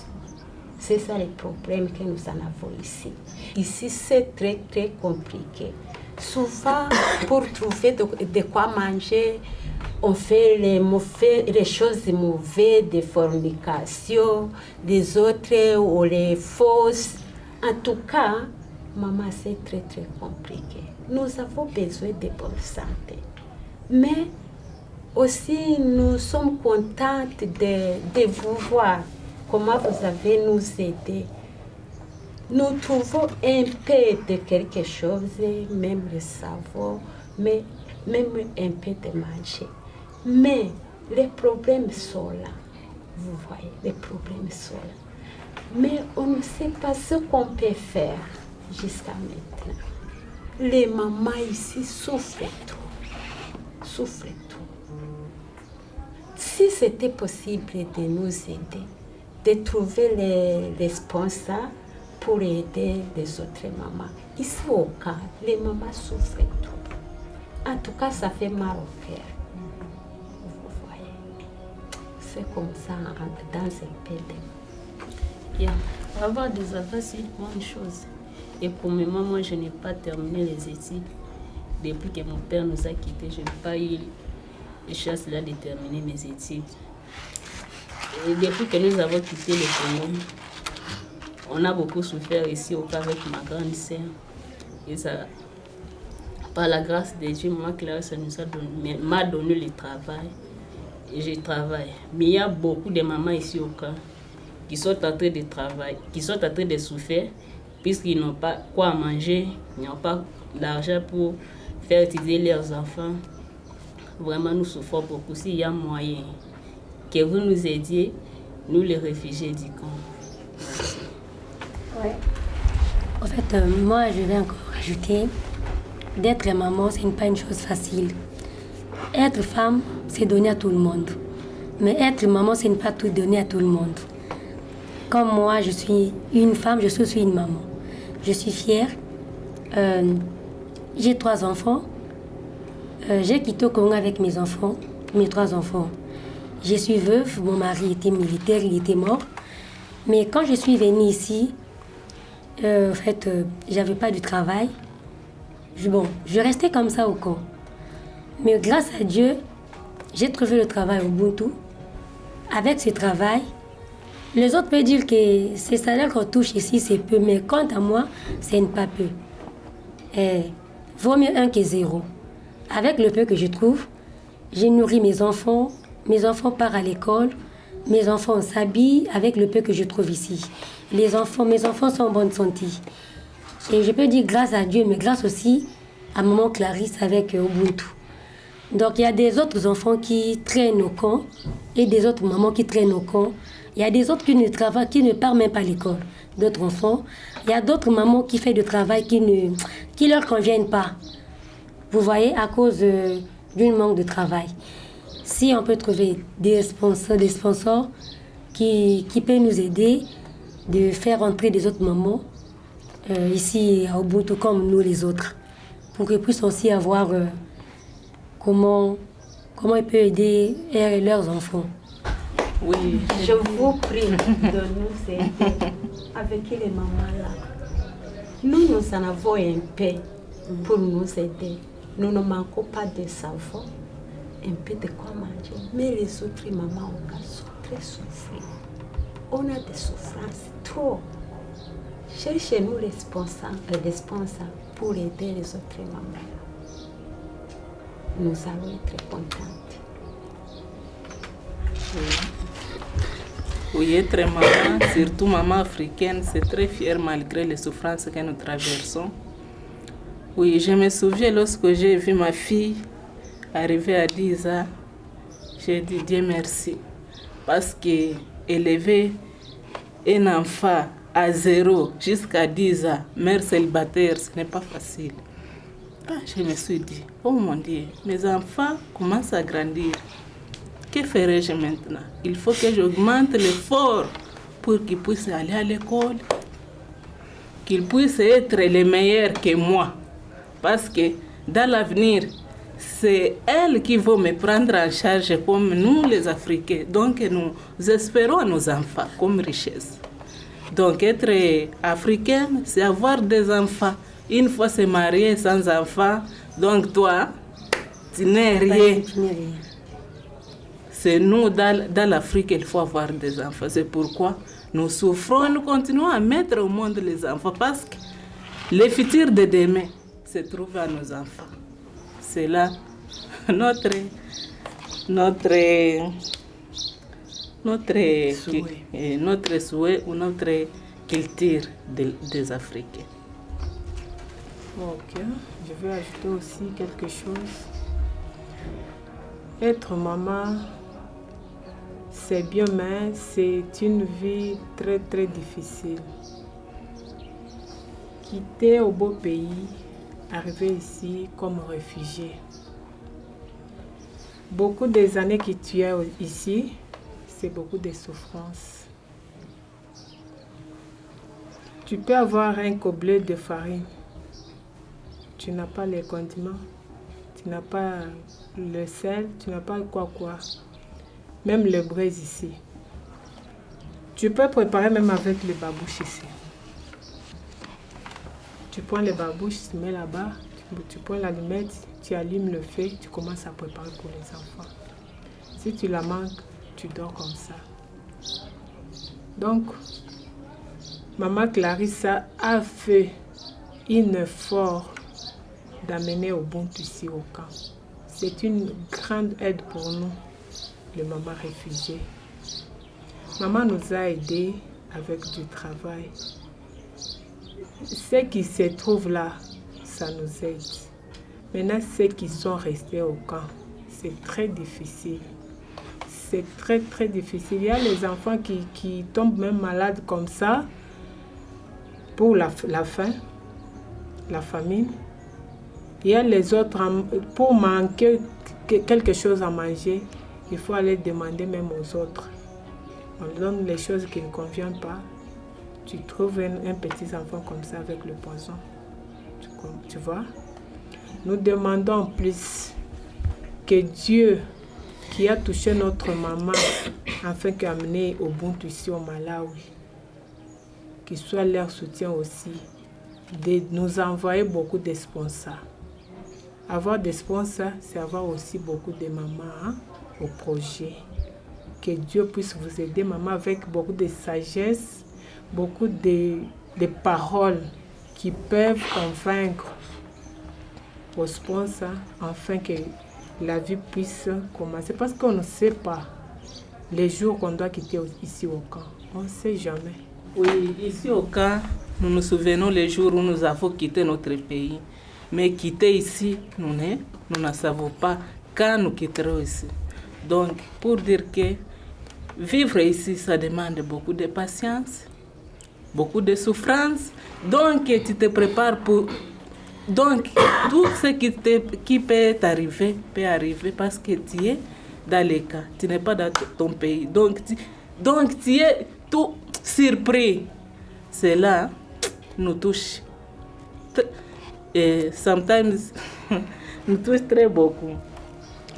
C'est ça le problème que nous en avons ici. Ici, c'est très, très compliqué. Souvent, pour trouver de quoi manger, on fait les choses mauvaises, des fornications, des autres ou les fausses. En tout cas, maman, c'est très, très compliqué. Nous avons besoin de bonne santé. Mais aussi, nous sommes contentes de vous voir, comment vous avez nous aidé. Nous trouvons un peu de quelque chose, même le savon, mais même un peu de manger. Mais les problèmes sont là. Vous voyez, les problèmes sont là. Mais on ne sait pas ce qu'on peut faire jusqu'à maintenant. Les mamans ici souffrent tout. Souffrent tout. Si c'était possible de nous aider, de trouver les sponsors pour aider les autres mamans. Ici au cas, les mamans souffrent tout. En tout cas, ça fait mal au cœur. Vous voyez, c'est comme ça, on rentre dans un peu de... Avoir des enfants, c'est une bonne chose. Et pour le moment, moi, je n'ai pas terminé les études. Depuis que mon père nous a quittés, je n'ai pas eu la chance là de terminer mes études. Et depuis que nous avons quitté le Congo, on a beaucoup souffert ici au cas avec ma grande sœur. Et ça, par la grâce de Dieu, maman Clarisse m'a donné le travail. Et je travaille. Mais il y a beaucoup de mamans ici au camp qui sont en train de travailler, qui sont en train de souffrir, puisqu'ils n'ont pas quoi manger, ils n'ont pas d'argent pour faire étudier leurs enfants. Vraiment, nous souffrons beaucoup. S'il y a moyen que vous nous aidiez, nous les réfugiés du camp. Merci. Ouais. En fait, moi, je vais encore rajouter, d'être maman, ce n'est pas une chose facile. Être femme, c'est donné à tout le monde. Mais être maman, ce n'est pas tout donné à tout le monde. Comme moi, je suis une femme, je suis aussi une maman. Je suis fière. J'ai 3 enfants. J'ai quitté le Congo avec mes enfants, mes 3 enfants. Je suis veuve, mon mari était militaire, il était mort. Mais quand je suis venue ici, en fait, j'avais pas de travail. Je restais comme ça au camp. Mais grâce à Dieu, j'ai trouvé le travail au Ubuntu. Avec ce travail, les autres peuvent dire que ces salaires qu'on touche ici, c'est peu. Mais quant à moi, c'est pas peu. Vaut mieux 1 que 0. Avec le peu que je trouve, j'ai nourri mes enfants partent à l'école, mes enfants s'habillent avec le peu que je trouve ici. Mes enfants sont en bonne santé. Et je peux dire grâce à Dieu, mais grâce aussi à maman Clarisse avec Ubuntu. Donc il y a des autres enfants qui traînent au camp et des autres mamans qui traînent au camp. Il y a des autres qui ne travaillent, qui ne partent même pas à l'école, d'autres enfants. Il y a d'autres mamans qui font du travail qui ne leur conviennent pas. Vous voyez, à cause d'un manque de travail. Si on peut trouver des sponsors qui peuvent nous aider de faire entrer des autres mamans ici à Ubuntu comme nous les autres, pour qu'ils puissent aussi avoir comment ils peuvent aider leurs enfants. Oui. Je vous prie de nous aider avec les mamans là. Nous en avons un peu pour nous aider. Nous ne manquons pas de savon, un peu de quoi manger. Mais les autres mamans ont très souffrir. On a des souffrances trop. Cherchez-nous les responsables pour aider les autres mamans. Nous allons être contentes. Oui, être maman, surtout maman africaine, c'est très fier malgré les souffrances que nous traversons. Oui, je me souviens lorsque j'ai vu ma fille arriver à 10 ans, j'ai dit Dieu merci. Parce qu'élever un enfant à 0 jusqu'à 10 ans, mère célibataire, ce n'est pas facile. Je me suis dit, oh mon Dieu, mes enfants commencent à grandir. Que ferai-je maintenant? Il faut que j'augmente l'effort pour qu'ils puissent aller à l'école, qu'ils puissent être les meilleurs que moi. Parce que dans l'avenir, c'est elles qui vont me prendre en charge comme nous les Africains. Donc nous espérons à nos enfants comme richesse. Donc être africaine, c'est avoir des enfants. Une fois se marier sans enfants, donc toi, tu n'es rien. C'est nous, dans l'Afrique, il faut avoir des enfants. C'est pourquoi nous souffrons, nous continuons à mettre au monde les enfants. Parce que le futur de demain se trouve à nos enfants. C'est là notre souhait ou notre culture des Africains. Ok, je vais ajouter aussi quelque chose. Être maman, c'est bien, mais c'est une vie très très difficile. Quitter au beau pays, arriver ici comme réfugié. Beaucoup des années que tu es ici, c'est beaucoup de souffrance. Tu peux avoir un gobelet de farine. Tu n'as pas les condiments, tu n'as pas le sel, tu n'as pas quoi. Même le braise ici. Tu peux préparer même avec les babouches ici. Tu prends les babouches, tu mets là-bas, tu prends l'allumette, tu allumes le feu, tu commences à préparer pour les enfants. Si tu la manques, tu dors comme ça. Donc, maman Clarissa a fait un effort d'amener Ubuntu ici au camp. C'est une grande aide pour nous, les mamans réfugiées. Maman nous a aidés avec du travail. Ceux qui se trouvent là, ça nous aide. Maintenant, ceux qui sont restés au camp, c'est très difficile. C'est très très difficile. Il y a les enfants qui tombent même malades comme ça pour la faim, la famine. Il y a les autres, pour manquer quelque chose à manger, il faut aller demander même aux autres. On donne les choses qui ne conviennent pas. Tu trouves un petit enfant comme ça avec le poison. Tu vois? Nous demandons plus que Dieu, qui a touché notre maman, afin qu'amener Ubuntu ici au Malawi, qu'il soit leur soutien aussi, de nous envoyer beaucoup de sponsors. avoir des sponsors, c'est avoir aussi beaucoup de mamans au projet. Que Dieu puisse vous aider, maman, avec beaucoup de sagesse, beaucoup de paroles qui peuvent convaincre aux sponsors afin que la vie puisse commencer. Parce qu'on ne sait pas les jours qu'on doit quitter ici au camp. On ne sait jamais. Oui, ici au camp, nous nous souvenons les jours où nous avons quitté notre pays. Mais quitter ici, nous ne savons pas quand nous quitterons ici. Donc, pour dire que vivre ici, ça demande beaucoup de patience, beaucoup de souffrance. Donc, tu te prépares pour... Donc, tout ce qui peut arriver parce que tu es dans les cas. Tu n'es pas dans ton pays. Donc, tu es tout surpris. Cela nous touche. Et sometimes, nous touche très beaucoup.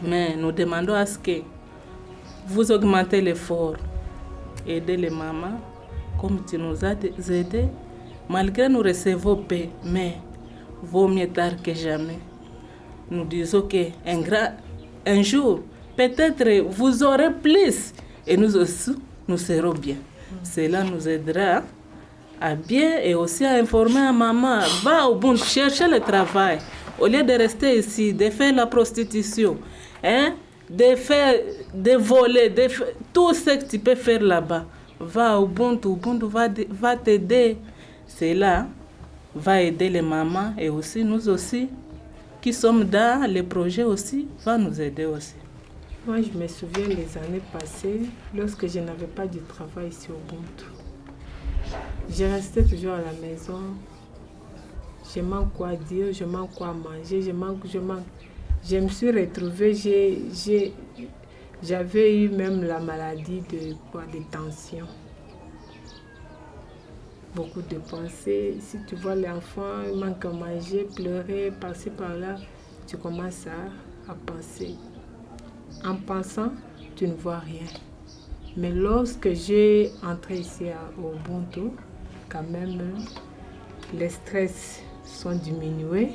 Mais nous demandons à ce que vous augmentez l'effort. Aidez les mamans comme tu nous as aidés. Malgré nous recevons peu, mais vaut mieux tard que jamais. Nous disons qu'un jour, peut-être vous aurez plus et nous aussi, nous serons bien. Cela nous aidera à bien et aussi à informer à maman. Va au bout, chercher le travail. Au lieu de rester ici, de faire la prostitution, de voler, tout ce que tu peux faire là-bas. Va au Ubuntu va t'aider. Cela va aider les mamans et aussi nous aussi, qui sommes dans les projets aussi, va nous aider aussi. Moi, je me souviens les années passées, lorsque je n'avais pas de travail ici au Ubuntu. Je restais toujours à la maison. Je manque quoi dire, je manque quoi manger, je manque. Je me suis retrouvée, j'avais eu même la maladie de tension. Beaucoup de pensées. Si tu vois l'enfant, il manque à manger, pleurer, passer par là, tu commences à penser. En pensant, tu ne vois rien. Mais lorsque j'ai entré ici au Ubuntu, quand même, les stress sont diminués.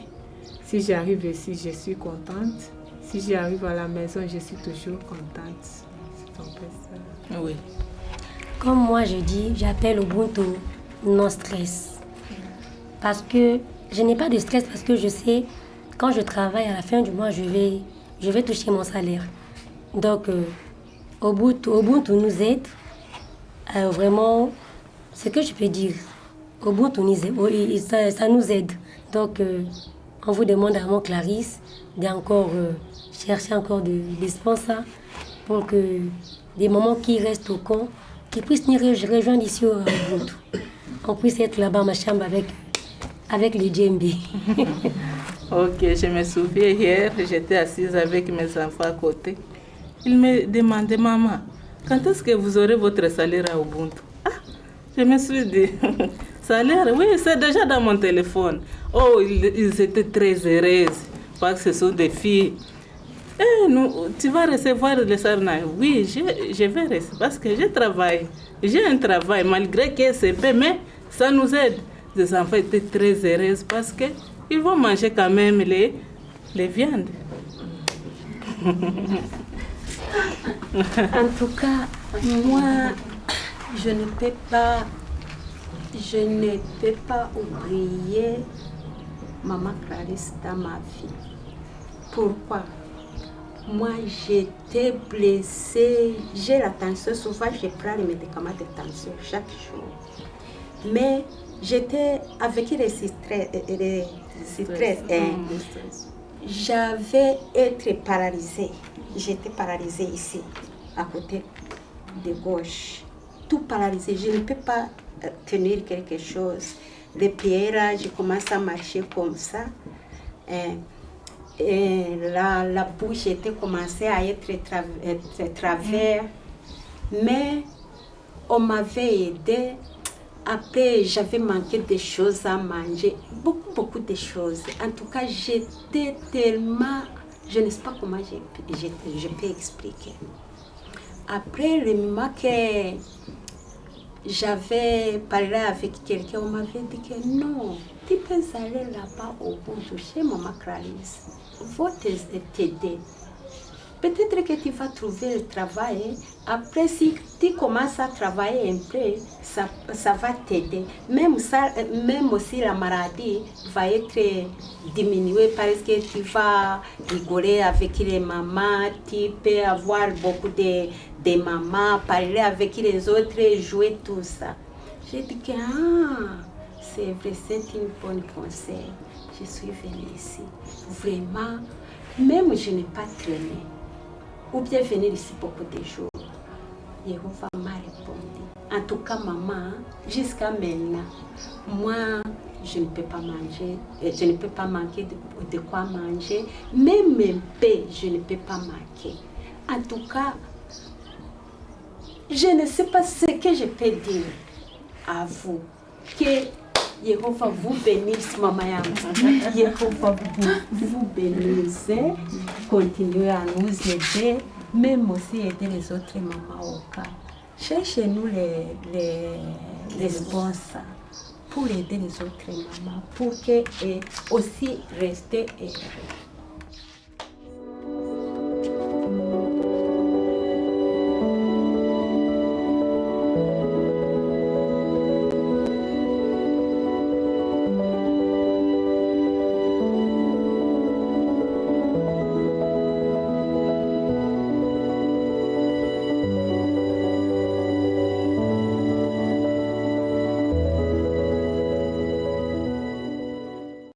Si j'arrive ici, je suis contente. Si j'arrive à la maison, je suis toujours contente. C'est un peu ça. Oui. Comme moi, je dis, j'appelle Ubuntu non stress. Parce que je n'ai pas de stress parce que je sais, quand je travaille à la fin du mois, je vais toucher mon salaire. Donc, Ubuntu nous aide. Vraiment, ce que je peux dire, Ubuntu nous aide, ça nous aide. Donc, on vous demande à mon Clarisse d'encore chercher encore des sponsors pour que des mamans qui restent au camp, qui puissent nous rejoindre ici au Ubuntu. On puisse être là-bas, ma chambre, avec le djembé. Ok, je me souviens hier, j'étais assise avec mes enfants à côté. Ils me demandaient, maman, quand est-ce que vous aurez votre salaire à Ubuntu? Ah, je me suis dit, salaire, oui, c'est déjà dans mon téléphone. Oh, ils étaient très heureux parce que ce sont des filles. Tu vas recevoir le salaire. Oui, je vais recevoir parce que je travaille. J'ai un travail, malgré que c'est peu, mais ça nous aide. Les enfants étaient très heureux parce qu'ils vont manger quand même les viandes. En tout cas, moi, je ne peux pas oublier Maman Clarisse dans ma vie. Pourquoi? Moi, j'étais blessée. J'ai la tension. Souvent, je prends les médicaments de tension chaque jour. Mais j'étais avec les stress. J'avais été paralysée. J'étais paralysée ici, à côté de gauche. Tout paralysé. Je ne peux pas tenir quelque chose. Les pieds, là, je commence à marcher comme ça. Et la bouche était commencée à être travers. Mais on m'avait aidé. Après, j'avais manqué de choses à manger. Beaucoup de choses. En tout cas, j'étais tellement... Je ne sais pas comment je peux expliquer. Après, le moment que j'avais parlé avec quelqu'un, on m'avait dit que non, tu peux aller là-bas au Ubuntu chez Maman Clarisse. Va t'aider. Peut-être que tu vas trouver le travail. Après, si tu commences à travailler un peu, ça va t'aider. Même aussi la maladie va être diminuée parce que tu vas rigoler avec les mamans, tu peux avoir beaucoup de mamans, parler avec les autres, jouer tout ça. J'ai dit que c'est vrai, c'est une bonne conseil. Je suis venue ici. Vraiment, même je n'ai pas traîné. Ou bien venir ici beaucoup de jours. Jéhovah m'a répondu. En tout cas, maman, jusqu'à maintenant, moi, je ne peux pas manger, je ne peux pas manquer de quoi manger. Même un peu, je ne peux pas manquer. En tout cas, je ne sais pas ce que je peux dire à vous. Que Jéhovah vous bénisse, maman. Jéhovah vous bénisse. Continuez à nous aider, même aussi aider les autres mamans au cas. Cherchez-nous les sponsors pour aider les autres mamans, pour qu'elles aussi restent heureuses.